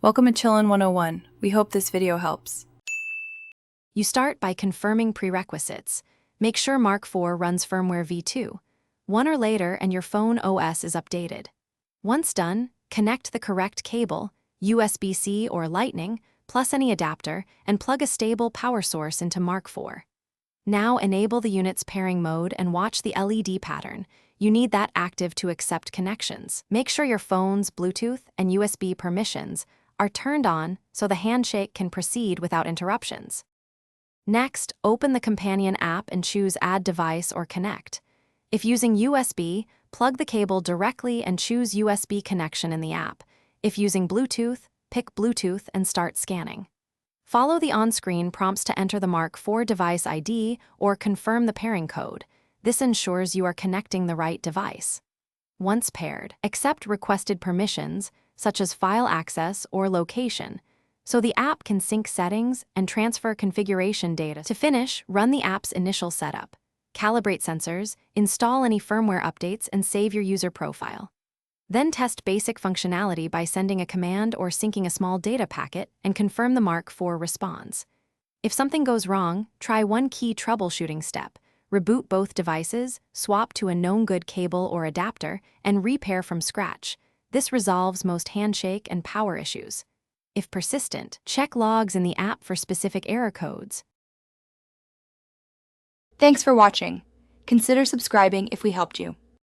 Welcome to Chillin' 101. We hope this video helps. You start by confirming prerequisites. Make sure Mark IV runs firmware v2. 1 or later and your phone OS is updated. Once done, connect the correct cable, USB-C or Lightning, plus any adapter, and plug a stable power source into Mark IV. Now enable the unit's pairing mode and watch the LED pattern. You need that active to accept connections. Make sure your phone's Bluetooth and USB permissions are turned on so the handshake can proceed without interruptions. Next, open the companion app and choose Add Device or Connect. If using USB, plug the cable directly and choose USB connection in the app. If using Bluetooth, pick Bluetooth and start scanning. Follow the on-screen prompts to enter the Mark IV device ID or confirm the pairing code. This ensures you are connecting the right device. Once paired, accept requested permissions, such as file access or location, so the app can sync settings and transfer configuration data. To finish, run the app's initial setup, calibrate sensors, install any firmware updates, and save your user profile. Then test basic functionality by sending a command or syncing a small data packet and confirm the Mark IV responds. If something goes wrong, try one key troubleshooting step. Reboot both devices, swap to a known good cable or adapter, and repair from scratch. This resolves most handshake and power issues. If persistent, check logs in the app for specific error codes. Thanks for watching. Consider subscribing if we helped you.